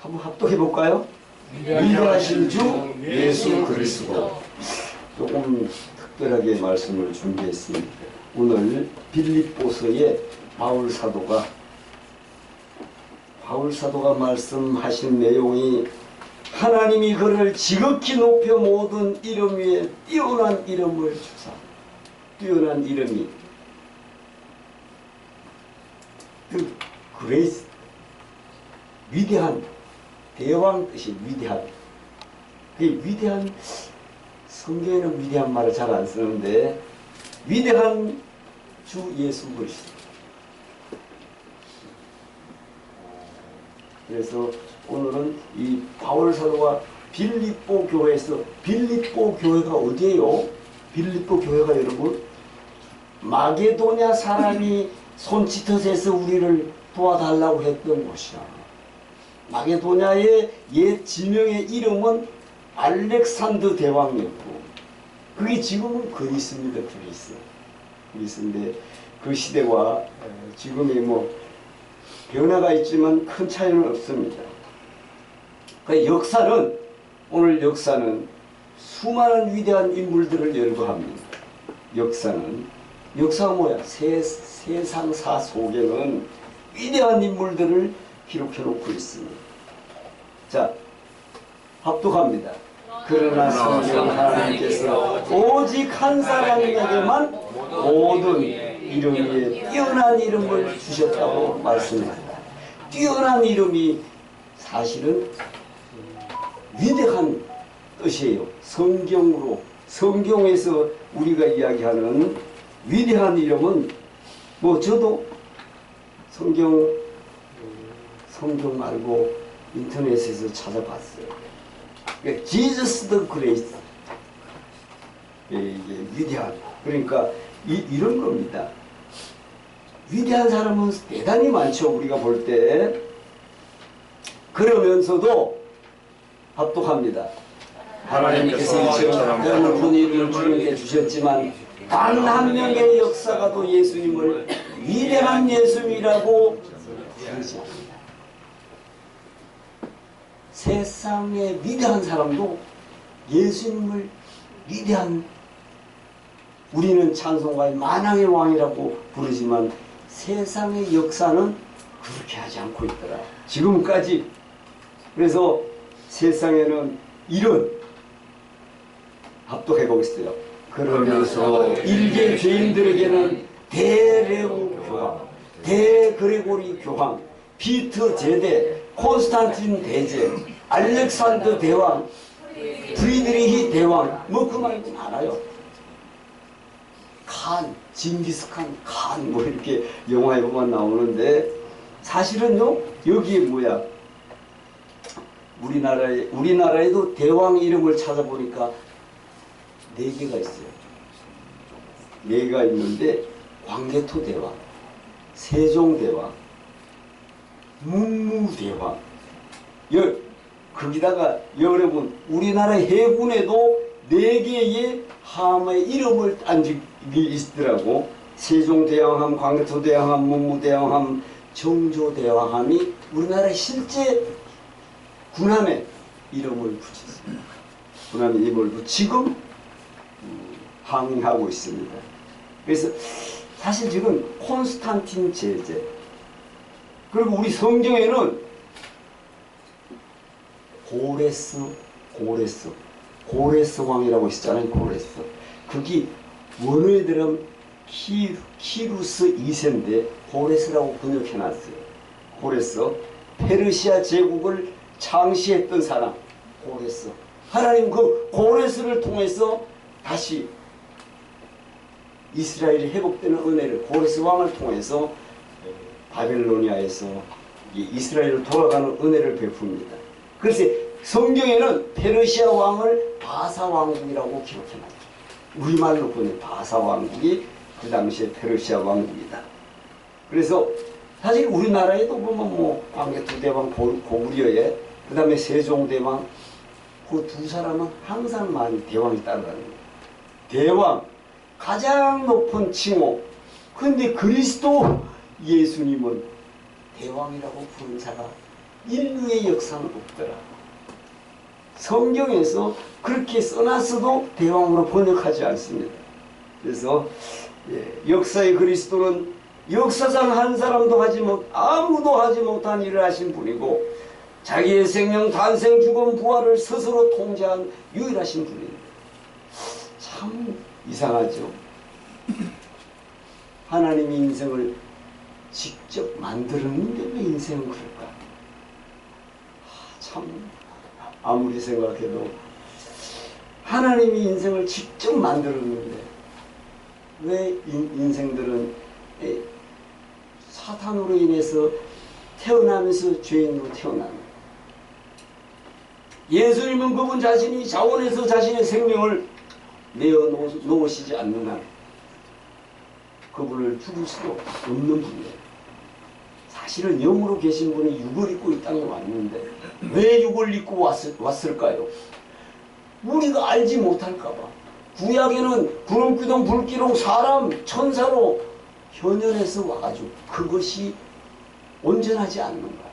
한번 합독해 볼까요? 위대하신 주 예수 그리스도. 조금 특별하게 말씀을 준비했습니다. 오늘 빌립보서의 바울 사도가 말씀하신 내용이 하나님이 그를 지극히 높여 모든 이름 위에 뛰어난 이름을 주사, 뛰어난 이름이 그 그레이스, 위대한, 대왕 뜻이 위대한. 그 위대한, 성경에는 위대한 말을 잘 안 쓰는데 위대한 주 예수 그리스도. 그래서 오늘은 이 바울 사도가 빌립보 교회에서, 빌립보 교회가 어디예요? 빌립보 교회가 여러분 마게도냐 사람이 손짓해서 우리를 도와달라고 했던 곳이야. 마게도냐의 옛 지명의 이름은 알렉산더 대왕이었고, 그게 지금은 그리스입니다. 그리스인데 그 시대와 지금이 뭐 변화가 있지만 큰 차이는 없습니다. 그 역사는, 오늘 역사는 수많은 위대한 인물들을 열거합니다. 역사가 뭐야? 세상사 속에는 위대한 인물들을 기록해놓고 있습니다. 자, 합독합니다. 그러나 성경 하나님께서 오직 한 사람에게만 모든 이름 위에 뛰어난 이름을 주셨다고 말씀합니다. 뛰어난 이름이 사실은 위대한 뜻이에요. 성경에서 우리가 이야기하는 위대한 이름은 뭐 저도 성경 말고 인터넷에서 찾아봤어요. 그러니까 Jesus the Great, 이게 위대한, 그러니까 이런 겁니다. 위대한 사람은 대단히 많죠, 우리가 볼 때. 그러면서도 합독합니다. 하나님께서 이처럼 높은 이름을 주님께 주셨지만 단 한 명의 역사가도 예수님을 위대한 예수님이라고 부르지 않습니다. 세상의 위대한 사람도 예수님을 위대한, 우리는 찬송가의 만왕의 왕이라고 부르지만 세상의 역사는 그렇게 하지 않고 있더라, 지금까지. 그래서 세상에는 이런, 합독해 보겠어요. 그러면서 일개 죄인들에게는 대레오 교황, 대그레고리 교황, 피터 제대, 콘스탄틴 대제, 알렉산더 대왕, 프리드리히 대왕, 뭐 그 말도 알아요. 칸, 징기스칸, 칸, 뭐 이렇게 영화에 보면 나오는데, 사실은요, 여기에 뭐야, 우리나라에도 대왕 이름을 찾아보니까 4개가 있어요. 4개가 있는데, 광개토 대왕, 세종 대왕, 문무대왕. 거기다가 여러분, 우리나라 해군에도 4개의 함의 이름을 딴 적이 있더라고. 세종대왕함, 광개토대왕함, 문무대왕함, 정조대왕함이 우리나라 실제 군함의 이름을 붙였습니다. 군함의 이름을 붙이고 항하고 있습니다. 그래서 사실 지금 콘스탄틴 제제, 그리고 우리 성경에는 고레스 왕이라고 있었잖아요. 고레스. 그게 원어에 들으면 키루스 2세인데 고레스라고 번역해놨어요. 고레스, 페르시아 제국을 창시했던 사람, 고레스. 하나님 그 고레스를 통해서 다시 이스라엘이 회복되는 은혜를, 고레스 왕을 통해서 바벨로니아에서 이스라엘로 돌아가는 은혜를 베풉니다. 그래서 성경에는 페르시아 왕을 바사 왕국이라고 기록해놨죠. 우리말로 보면 바사 왕국이 그 당시에 페르시아 왕국이다. 그래서 사실 우리나라에도 보면 뭐 광개토 대왕, 고구려에, 그 다음에 세종대왕, 그 두 사람은 항상 많이 대왕이 따라가는 거예요. 대왕, 가장 높은 칭호. 근데 그리스도 예수님은 대왕이라고 부른 자가 인류의 역사는 없더라. 성경에서 그렇게 써놨어도 대왕으로 번역하지 않습니다. 그래서 역사의 그리스도는 역사상 한 사람도 아무도 하지 못한 일을 하신 분이고 자기의 생명, 탄생, 죽음, 부활을 스스로 통제한 유일하신 분입니다. 참 이상하죠. 하나님이 인생을 직접 만들었는데 왜 인생은 그럴까? 참 아무리 생각해도 하나님이 인생을 직접 만들었는데 왜 인생들은 사탄으로 인해서 태어나면서 죄인으로 태어나는? 예수님은 그분 자신이 자원해서 자신의 생명을 내어 놓으시지 않는 한 그분을 죽일 수도 없는 분이에요. 사실은 영으로 계신 분이 육을 입고 이 땅에 왔는데 왜 육을 입고 왔을까요? 우리가 알지 못할까봐. 구약에는 구름기둥 불기둥 사람 천사로 현현해서 와가지고 그것이 온전하지 않는 거야.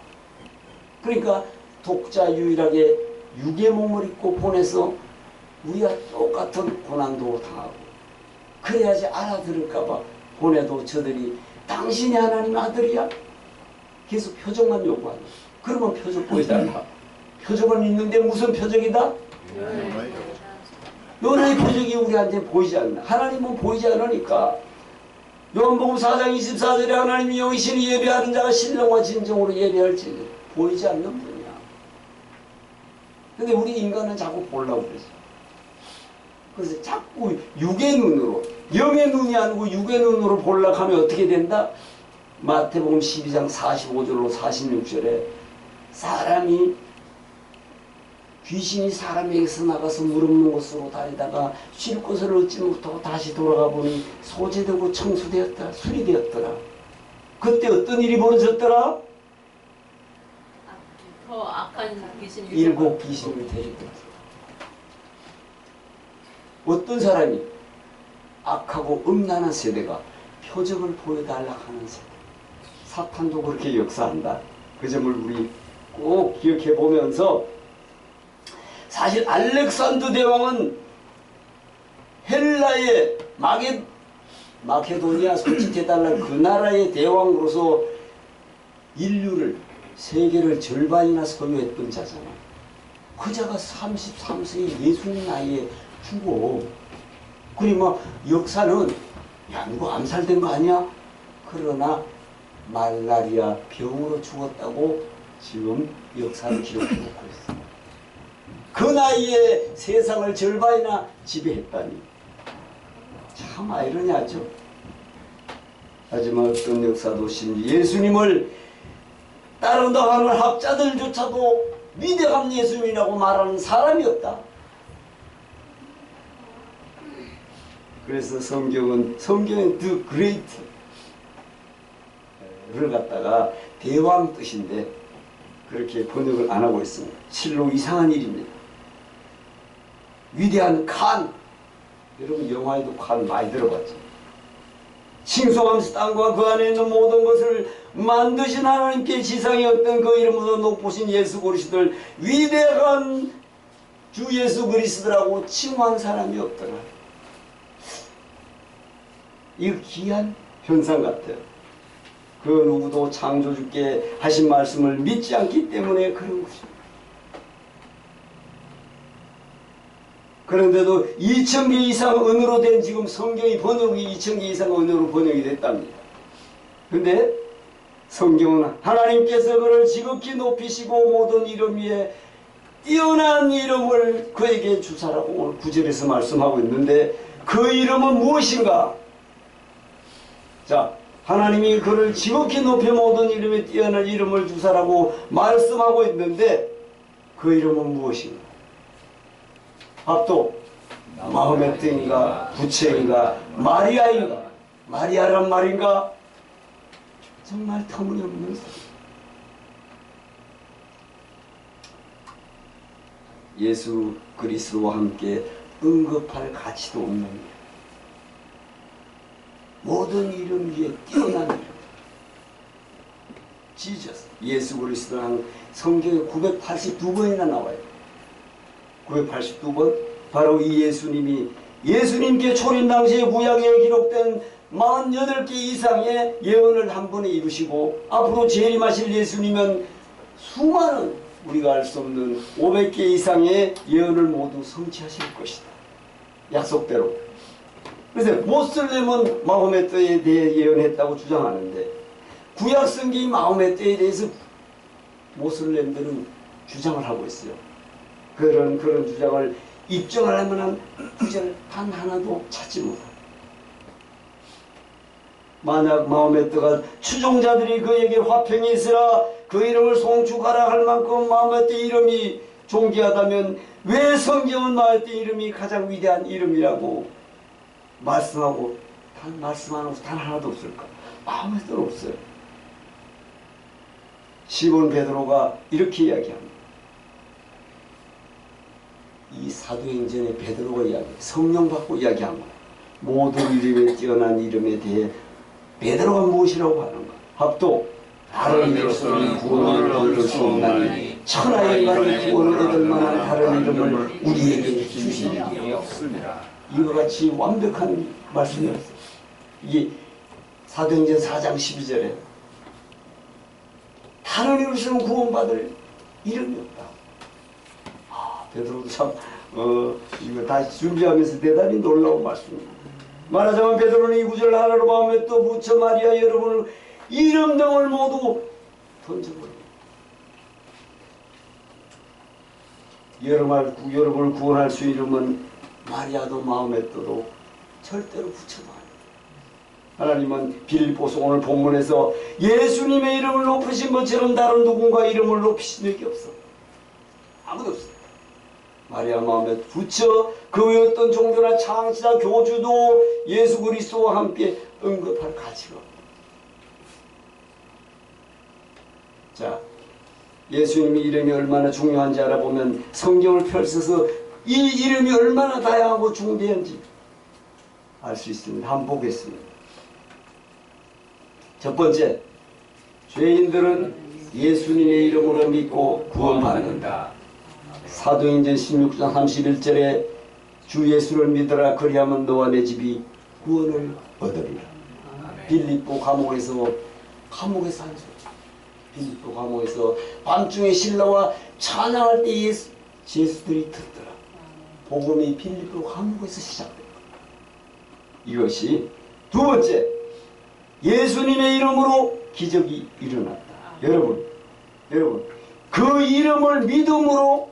그러니까 독자 유일하게 육의 몸을 입고 보내서 우리가 똑같은 고난도 당하고 그래야지 알아들을까봐 보내도 저들이 당신이 하나님 아들이야? 계속 표적만 요구하는. 그러면 표적 보이지 않나? 표적은 있는데 무슨 표적이다? 요나의 표적이 우리한테 보이지 않나? 하나님은 보이지 않으니까. 요한복음 4장 24절에 하나님이 여기시니 예배하는 자가 신령과 진정으로 예배할지 보이지 않는 분이야. 근데 우리 인간은 자꾸 보려고 그러죠. 그래서 자꾸 육의 눈으로, 영의 눈이 아니고 육의 눈으로 보려고 하면 어떻게 된다? 마태복음 12장 45절로 46절에 사람이 귀신이 사람에게서 나가서 무릎는 곳으로 다니다가 쉴 곳을 얻지 못하고 다시 돌아가 보니 소재되고 청소되었다, 수리되었더라. 그때 어떤 일이 벌어졌더라? 더 악한 귀신이 일곱 귀신을 데리고 어떤 사람이 악하고 음란한 세대가 표적을 보여달라 하는 세대. 사탄도 그렇게 역사한다. 그 점을 우리 꼭 기억해 보면서 사실 알렉산더 대왕은 헬라의 마케도니아 소치테달라 그 나라의 대왕으로서 인류를 세계를 절반이나 소유했던 자잖아. 그 자가 33세의 예수님 나이에 죽어. 그리 뭐 역사는 야 누구 암살된 거 아니야? 그러나 말라리아 병으로 죽었다고 지금 역사를 기록해 놓고 있어. 그 나이에 세상을 절반이나 지배했다니 참 아이러니하죠. 하지만 어떤 역사도 심지 예수님을 따른다 하는 학자들조차도 위대한 예수님이라고 말하는 사람이 없다. 그래서 성경은 The Great를 갖다가 대왕 뜻인데 그렇게 번역을 안 하고 있습니다. 실로 이상한 일입니다. 위대한 칸, 여러분 영화에도 칸 많이 들어봤죠. 칭송하면서 땅과 그 안에 있는 모든 것을 만드신 하나님께 지상의 어떤 그 이름으로 높으신 예수 그리스도를 위대한 주 예수 그리스도라고 칭호한 사람이 없더라. 이거 귀한 현상 같아요. 그 누구도 창조주께 하신 말씀을 믿지 않기 때문에 그런 것입니다. 그런데도 2000개 이상 언어로 된 지금 성경이 번역이 2000개 이상 언어로 번역이 됐답니다. 근데 성경은 하나님께서 그를 지극히 높이시고 모든 이름 위에 뛰어난 이름을 그에게 주사라고 오늘 9절에서 말씀하고 있는데 그 이름은 무엇인가? 자, 하나님이 그를 지극히 높여 모든 이름에 뛰어난 이름을 주사라고 말씀하고 있는데 그 이름은 무엇인가? 밥도 마음의 뜻인가 부채인가 마리아인가? 마리아란 말인가? 정말 터무니없는 소리. 예수 그리스도와 함께 언급할 가치도 없는 일. 모든 이름 위에 뛰어난 이름. Jesus. 예수 그리스도는 성경에 982번이나 나와요. 982번. 바로 이 예수님이 예수님께 초림 당시에 구약에 기록된 48개 이상의 예언을 한 번에 이루시고 앞으로 재림하실 예수님은 수많은 우리가 알 수 없는 500개 이상의 예언을 모두 성취하실 것이다. 약속대로. 그래서 모슬렘은 마호메 때에 대해 예언했다고 주장하는데 구약 성경이 마호메 때에 대해서 모슬렘들은 주장을 하고 있어요. 그런 주장을 입증하려면 구절 단 하나도 찾지 못합니다. 만약 마호메트가 추종자들이 그에게 화평이 있으라 그 이름을 송축하라 할 만큼 마호메트 이름이 존귀하다면 왜 성경은 마호메트 이름이 가장 위대한 이름이라고 말씀하고 말씀하는 것이 단 하나도 없을까? 마호메트는 없어요. 시몬 베드로가 이렇게 이야기합니다. 이 사도행전의 베드로가 이야기해요. 성령 받고 이야기한 거예요. 모든 이름에 뛰어난 이름에 대해 베드로가 무엇이라고 하는가? 합독 다른 이로서는 구원을 얻을 수 없나니 천하의 인간이 구원을 얻을 만한 다른 이름을 우리에게 주신 일이 없습니다. 이와 같이 완벽한 말씀이었어요. 이게 사도행전 4장 12절에 다른 이로서는 구원받을 이름이 없다. 베드로도 참 이거 다시 준비하면서 대단히 놀라운 말씀입니다. 말하자면 베드로는 이 구절 하나로 마음에 또 부처 마리아 여러분을 이름 등을 모두 던져버립니다. 여러분을 구원할 수 이름은 마리아도 마음에 떠도 절대로 붙여도 안 돼요. 하나님은 빌립보서 오늘 본문에서 예수님의 이름을 높이신 것처럼 다른 누군가 이름을 높이신 적이 없어. 아무도 없어. 마리아 마음에 붙여 그 외 어떤 종교나 창시자 교주도 예수 그리스도와 함께 언급할 가치가 없다. 자, 예수님의 이름이 얼마나 중요한지 알아보면 성경을 펼쳐서 이 이름이 얼마나 다양하고 중대한지 알 수 있습니다. 한번 보겠습니다. 첫 번째, 죄인들은 예수님의 이름으로 믿고 구원받는다. 사도행전 16장 31절에 주 예수를 믿어라 그리하면 너와 내 집이 구원을 얻으리라. 빌립보 감옥에서 한 소리. 빌립보 감옥에서 밤중에 신라와 찬양할 때 예수들이 듣더라. 복음이 빌립보 감옥에서 시작됩니다. 이것이 두 번째, 예수님의 이름으로 기적이 일어났다. 여러분 그 이름을 믿음으로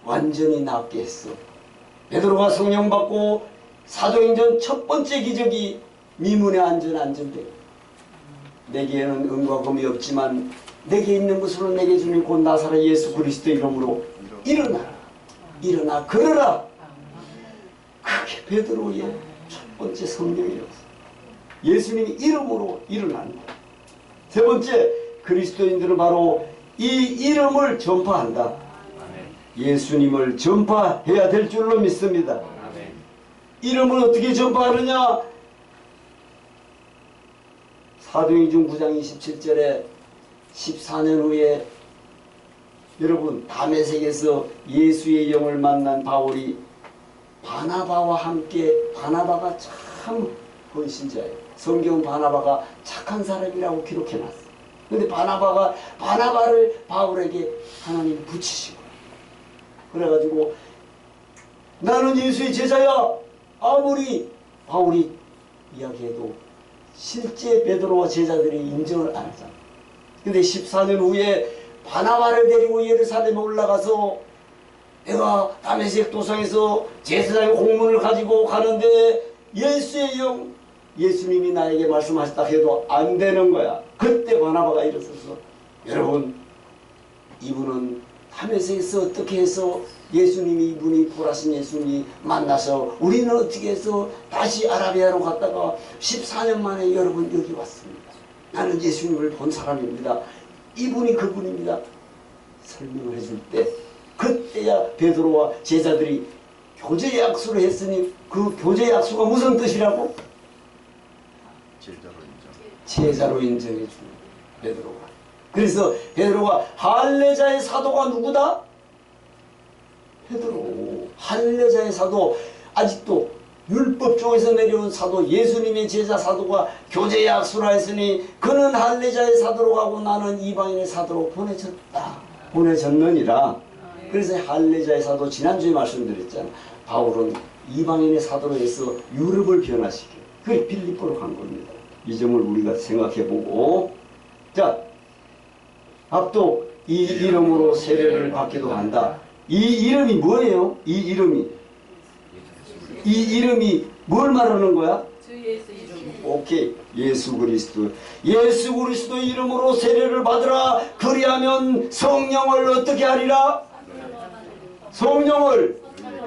완전히 낫게 했어. 베드로가 성령 받고 사도행전 첫 번째 기적이 미문에 안전돼. 내게는 은과 금이 없지만 내게 있는 것으로 내게 주니 곧 나사렛 예수 그리스도 이름으로 일어나 걸어라. 그게 베드로의 첫 번째 성령이었어. 예수님이 이름으로 일어나는 거야. 세 번째, 그리스도인들은 바로 이 이름을 전파한다. 예수님을 전파해야 될 줄로 믿습니다. 이름을 어떻게 전파하느냐? 사도행전 9장 27절에 14년 후에 여러분 다메섹에서 예수의 영을 만난 바울이 바나바와 함께, 바나바가 참 헌신자예요. 성경 바나바가 착한 사람이라고 기록해놨어. 근데 바나바를 바울에게 하나님이 붙이시고, 그래가지고 나는 예수의 제자야. 아무리 바울이 이야기해도 실제 베드로와 제자들이 인정을 안 하잖아. 근데 14년 후에 바나바를 데리고 예루살렘에 올라가서 내가 다메섹 도상에서 제사장의 공문을 가지고 가는데 예수의 영, 예수님이 나에게 말씀하셨다 해도 안 되는 거야. 그때 바나바가 일어서서 여러분, 이분은 다메섹에서 어떻게 해서 이분이 불하신 예수님이 만나서 우리는 어떻게 해서 다시 아라비아로 갔다가 14년 만에 여러분 여기 왔습니다. 나는 예수님을 본 사람입니다. 이분이 그분입니다. 설명을 해줄 때 그때야 베드로와 제자들이 교제 약속을 했으니 그 교제 약속은 무슨 뜻이라고? 제자로 인정해 주는 베드로가. 그래서 베드로가 할례자의 사도가 누구다? 베드로. 할례자의 사도, 아직도 율법 쪽에서 내려온 사도, 예수님의 제자 사도가 교제 약수라 했으니 그는 할례자의 사도로 가고 나는 이방인의 사도로 보내졌느니라. 그래서 할례자의 사도, 지난주에 말씀드렸잖아. 바울은 이방인의 사도로 해서 유럽을 변화시켜. 그게 빌립보로 간 겁니다. 이 점을 우리가 생각해보고, 자, 앞도 이 이름으로 세례를 받기도 한다. 이 이름이 뭐예요? 이 이름이 뭘 말하는 거야? 주 예수 이름. 오케이. 예수 그리스도. 예수 그리스도 이름으로 세례를 받으라. 그리하면 성령을 어떻게 하리라? 성령을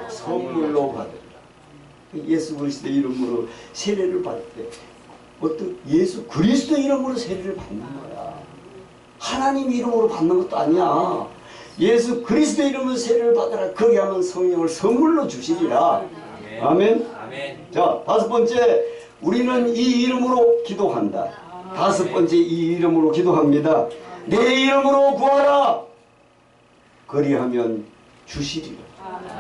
선물로 받으라. 예수 그리스도 이름으로 세례를 받을 때 어떤 예수 그리스도 이름으로 세례를 받는 거야. 하나님 이름으로 받는 것도 아니야. 예수 그리스도 이름으로 세례를 받으라. 그렇게 하면 성령을 선물로 주시리라. 아멘. 아멘. 자, 다섯 번째, 우리는 이 이름으로 기도한다. 다섯 번째, 이 이름으로 기도합니다. 내 이름으로 구하라. 그리하면 주시리라.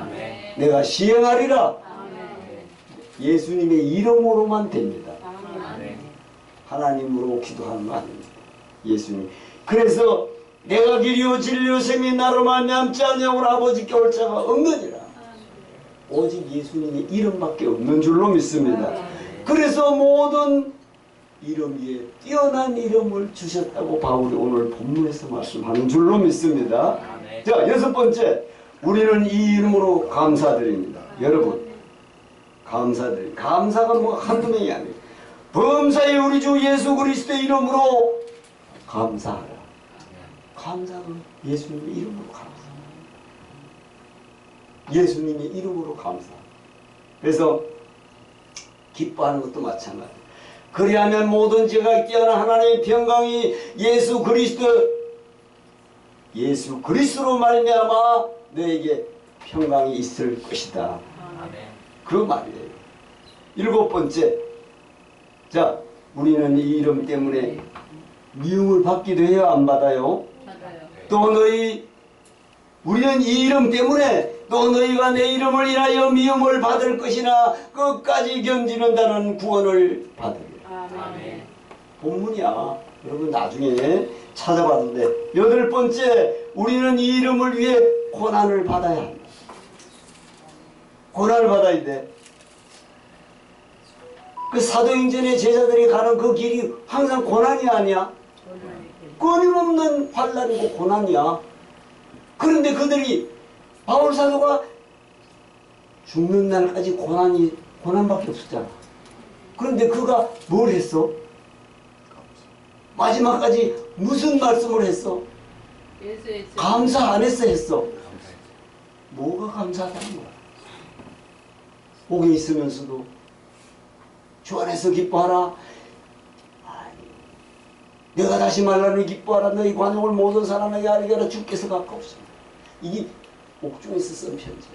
아멘. 내가 시행하리라. 아멘. 예수님의 이름으로만 됩니다. 아멘. 하나님으로 기도하는 거 아닙니다. 예수님. 그래서 내가 길이요 진리요 생이 나로 말미암지 아니하고 아버지께 올 자가 없느니라. 오직 예수님의 이름밖에 없는 줄로 믿습니다. 그래서 모든 이름 위에 뛰어난 이름을 주셨다고 바울이 오늘 본문에서 말씀하는 줄로 믿습니다. 자, 여섯 번째, 우리는 이 이름으로 감사드립니다. 여러분, 감사드립니다. 감사가 뭐 한두 명이 아니에요. 범사에 우리 주 예수 그리스도의 이름으로 감사하라. 감사는 예수님의 이름으로 감사. 예수님의 이름으로 감사. 그래서 기뻐하는 것도 마찬가지. 그리하면 모든 죄가 깨어난 하나님의 평강이 예수 그리스도로 말미암아 너에게 평강이 있을 것이다. 그 말이에요. 일곱 번째, 자, 우리는 이 이름 때문에 미움을 받기도 해요, 안 받아요? 맞아요. 또 우리는 이 이름 때문에 또 너희가 내 이름을 인하여 미움을 받을 것이나 끝까지 견디는다는 구원을 받으리라. 아멘. 본문이야. 여러분 나중에 찾아봐도 돼. 여덟 번째, 우리는 이 이름을 위해 고난을 받아야 한다. 고난을 받아야 돼. 그 사도행전의 제자들이 가는 그 길이 항상 고난이 아니야. 끊임없는 환난이고 고난이야. 그런데 그들이 바울 사도가 죽는 날까지 고난밖에 없었잖아. 그런데 그가 뭘 했어? 마지막까지 무슨 말씀을 했어? 예수의 감사 안 했어? 뭐가 감사하다는 거야? 옥에 있으면서도 주 안에서 기뻐하라. 내가 다시 말하니 기뻐하라. 너희 관용을 모든 사람에게 알게 하라. 주께서 가까우시다. 이게 옥중에서 쓴 편지야.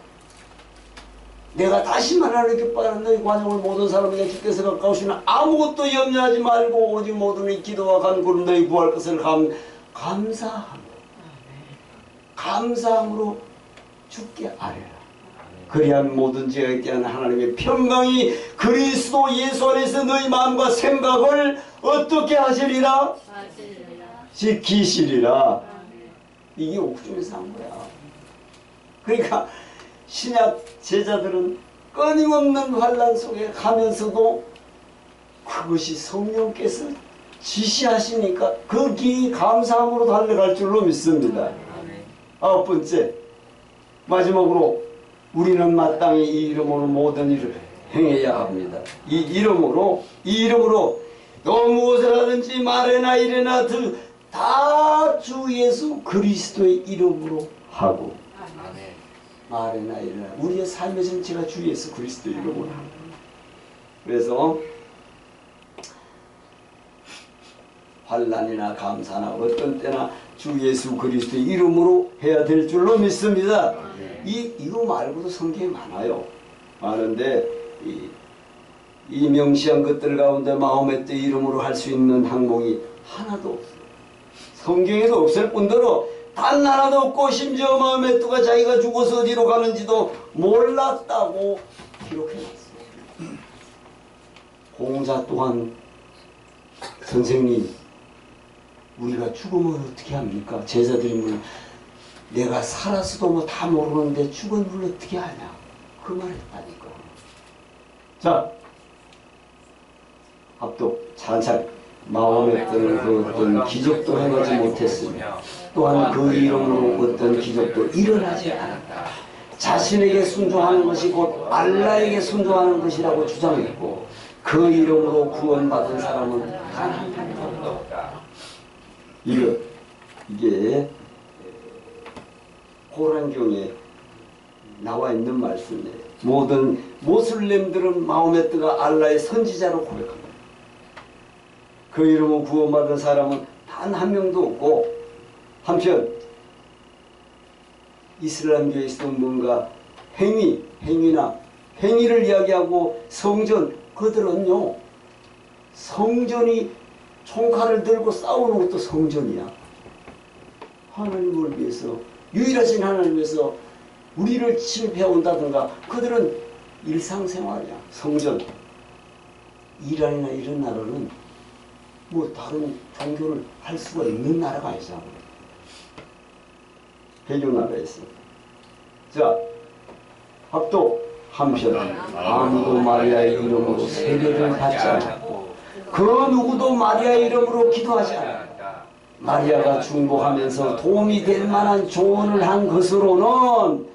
내가 다시 말하니 기뻐하라. 너희 관용을 모든 사람에게 주께서 가까우시나 아무것도 염려하지 말고 오직 모든 이 기도와 간구로 너희 구할 것을 감사함으로 감사함으로 주께 아뢰라. 그리하면 모든 죄에 대한 하나님의 평강이 그리스도 예수 안에서 너희 마음과 생각을 어떻게 하시리라? 지키시리라. 이게 옥중에서 한 거야. 그러니까 신약 제자들은 끊임없는 환난 속에 가면서도 그것이 성령께서 지시하시니까 그 길이 감사함으로 달려갈 줄로 믿습니다. 아홉 번째, 마지막으로 우리는 마땅히 이 이름으로 모든 일을 행해야 합니다. 이 이름으로 또 무엇을 하든지 말이나 이래나 다 주 예수 그리스도의 이름으로 하고 말이나 이래나 우리의 삶의 전체가 주 예수 그리스도의 이름으로 합니다. 그래서 환난이나 감사나 어떤 때나 주 예수 그리스도의 이름으로 해야 될 줄로 믿습니다. 이거 말고도 성경에 많아요. 많은데 이 명시한 것들 가운데 마음의 뜻 이름으로 할 수 있는 항목이 하나도 없어요. 성경에도 없을 뿐더러 단 하나도 없고 심지어 마호메트가 자기가 죽어서 어디로 가는지도 몰랐다고 기록해놨어요. 공자 또한 선생님 우리가 죽으면 어떻게 합니까? 제자들이 물 내가 살았어도 뭐 다 모르는데 죽은 걸 어떻게 하냐 그 말 했다니까. 자 합독 찬찬 마호메트는 그 어떤 기적도 행하지 못했으며 또한 그 이름으로 어떤 기적도 일어나지 않았다. 자신에게 순종하는 것이 곧 알라에게 순종하는 것이라고 주장했고 그 이름으로 구원받은 사람은 단 한 명도 없다. 이게 고란경에 나와 있는 말씀이에요. 모든 모슬렘들은 마호메트가 알라의 선지자로 고백합니다. 그 이름으로 구원받은 사람은 단 한 명도 없고 한편 이슬람교에서도 뭔가 행위를 이야기하고 성전 그들은요 성전이 총칼을 들고 싸우는 것도 성전이야. 하나님을 위해서 유일하신 하나님을 위해서 우리를 침입해온다든가 그들은 일상생활이야. 성전 이란이나 이런 나라는 뭐 다른 종교를 할 수가 있는 나라가 아니잖아. 해교나라에서. 자 합독 한편 아무도 마리아의 이름으로 세례를 받지 않았고 그 누구도 마리아의 이름으로 기도하지 않았다. 마리아가 중보하면서 도움이 될 만한 조언을 한 것으로는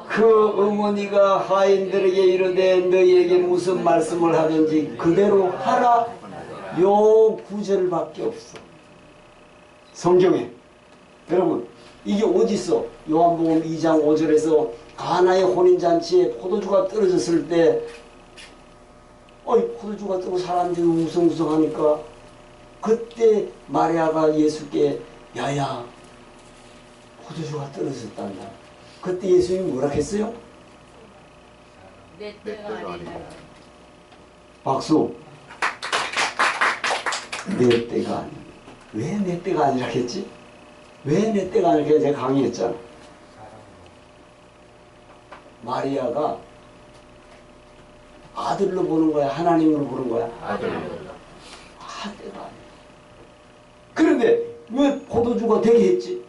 그 어머니가 하인들에게 이르되 너희에게 무슨 말씀을 하든지 그대로 하라 요 구절밖에 없어. 성경에 여러분 이게 어디 있어? 요한복음 2장 5절에서 가나의 혼인잔치에 포도주가 떨어졌을 때 포도주가 떨어지고 사람들이 웅성웅성하니까 그때 마리아가 예수께 야야 포도주가 떨어졌단다. 그때 예수님이 뭐라 했어요? 내 때가 아니다. 박수. 내 때가 아니야. 왜 내 때가 아니라 했지? 왜 내 때가 아니라 했지? 제가 강의했잖아. 마리아가 아들로 보는 거야? 하나님으로 보는 거야? 아들로. 때가 아니야. 그런데 왜 포도주가 되게 했지?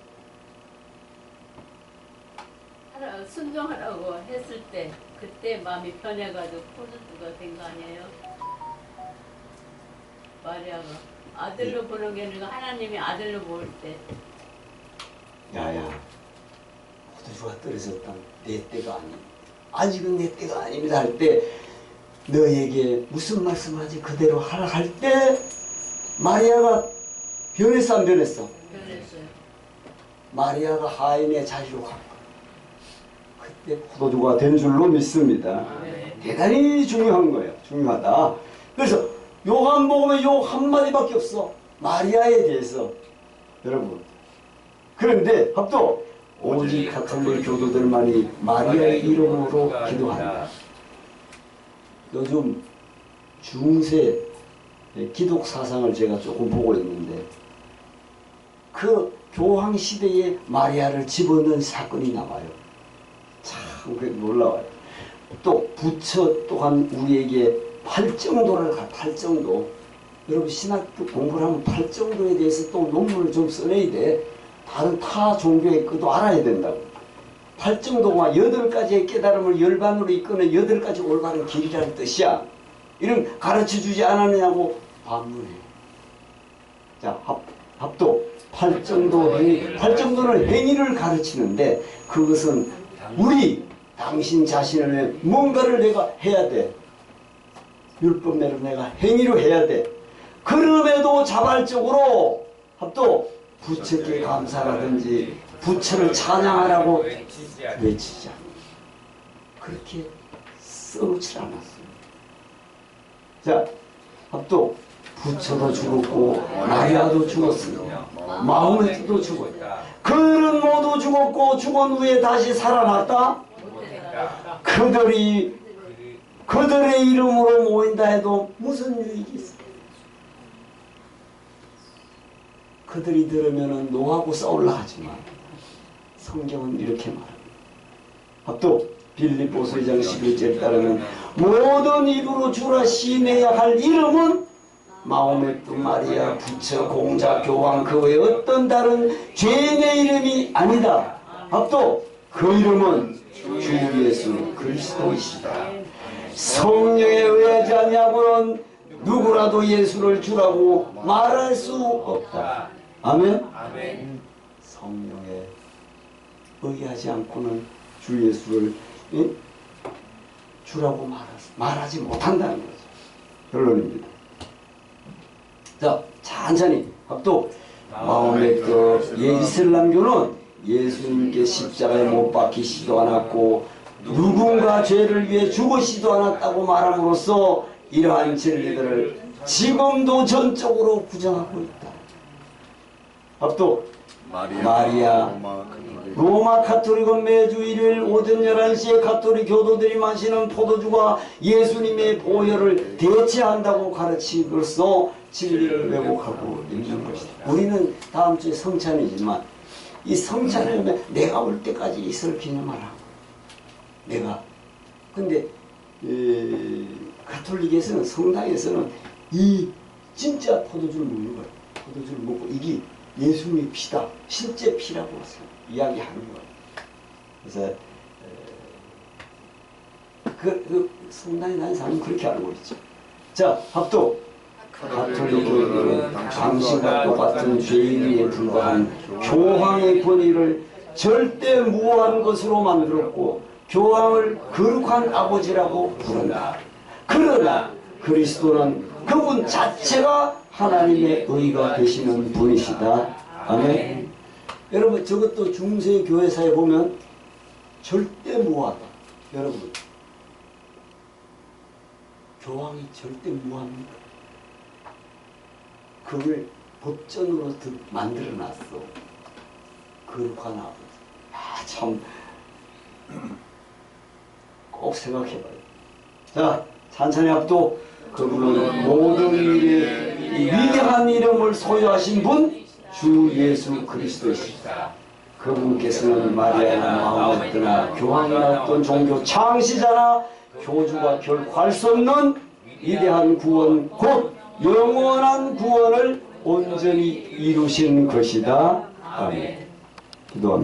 순종하라고 했을 때 그때 마음이 편해가지고 포도주가 된 거 아니에요? 마리아가 아들로 보는 게 아니라 하나님이 아들로 볼 때 야야 포도주가 떨어졌다. 내 때가 아니 아직은 내 때가 아닙니다 할 때 너에게 무슨 말씀하지 그대로 하라 할 때 마리아가 변했어 안 변했어? 변했어요. 마리아가 하인의 자리로 간 거야. 그때 포도주가 된 줄로 믿습니다. 네. 대단히 중요한 거예요. 중요하다. 그래서 요한복음에 요 한마디밖에 없어. 마리아에 대해서. 여러분. 그런데 합도 오직 카톨릭 교도들만이 마리아의 이름으로 기도한다. 요즘 중세 기독 사상을 제가 조금 보고 있는데 그 교황 시대에 마리아를 집어넣은 사건이 나와요. 참 놀라워요. 또 부처 또한 우리에게 팔정도를 팔정도. 여러분 신학교 공부를 하면 팔정도에 대해서 또 논문을 좀 써내야 돼. 다른 타 종교의 것도 알아야 된다고. 팔정도가 8가지의 깨달음을 열반으로 이끄는 8가지 올바른 길이라는 뜻이야. 이런 가르쳐주지 않았느냐고 반문해요. 자, 합도 팔정도 행위. 팔정도는 행위를 가르치는데 그것은 당신 자신을 위해 뭔가를 내가 해야 돼. 율법대로 내가 행위로 해야 돼. 그럼에도 자발적으로 합도 부처께 감사라든지 부처를 찬양하라고 외치지 않아. 그렇게 써놓지 않았어요. 자, 합도 부처도 죽었고 마리아도 죽었으며 마호메트도 죽었다. 그들은 모두 죽었고 죽은 후에 다시 살아났다. 그들의 이름으로 모인다 해도 무슨 유익이 있어? 그들이 들으면 노하고 싸울라 하지만 성경은 이렇게 말합니다. 또 빌립보서 2장 11절에 따르면 모든 입으로 주라 시인해야 할 이름은 마호메트, 마리아, 부처, 공자, 교황 그 외에 어떤 다른 죄인의 이름이 아니다. 또 그 이름은 주 예수 그리스도이시다. 성령에 의하지 아니하고는 누구라도 예수를 주라고 말할 수 없다. 아멘? 아멘. 성령에 의하지 않고는 주 예수를 주라고 말하지 못한다는 거죠. 결론입니다. 자, 천천히 또 마호메트 이슬람교는 예수님께 십자가에 못 박히시도 않았고 누군가 죄를 위해 죽으시도 않았다고 말함으로써 이러한 진리들을 지금도 전적으로 부정하고 있다. 또 마리아 로마 카톨릭은 매주 일요일 오전 11시에 카톨릭 교도들이 마시는 포도주가 예수님의 보혈을 대체한다고 가르침으로써 진리를 왜곡하고 있는 것이다. 우리는 다음 주에 성찬이지만 이 성찬을 내가 올 때까지 이슬 기념하라. 내가. 근데 가톨릭에서는 성당에서는 이 진짜 포도주를 먹는 거예요. 포도주를 먹고 이게 예수님의 피다. 실제 피라고 이야기하는 거예요. 그래서 그 성당에 다니는 사람은 그렇게 알고 있죠. 자, 합도 가톨릭 교회는 당신과 똑같은 죄인에 불과한 교황의 권위를 절대 무한 것으로 만들었고 교황을 거룩한 아버지라고 부른다. 그러나 그리스도는 그분 자체가 하나님의 의가 되시는 분이시다. 아멘. 여러분 저것도 중세 교회사에 보면 절대 무하다. 여러분 교황이 절대 무합니다. 그걸 법전으로 만들어놨어. 거룩한 아버지. 참 꼭 생각해봐요. 자, 찬찬히 합도 그분은 모든 일에 이 위대한 이름을 소유하신 분 주 예수 그리스도이시다. 그분께서는 마리아나 마호메트나 교황이나 어떤 종교 창시자나 교주가 결코 할 수 없는 위대한 구원 곧 영원한 구원을 온전히 이루신 것이다. 아멘. 기도합니다.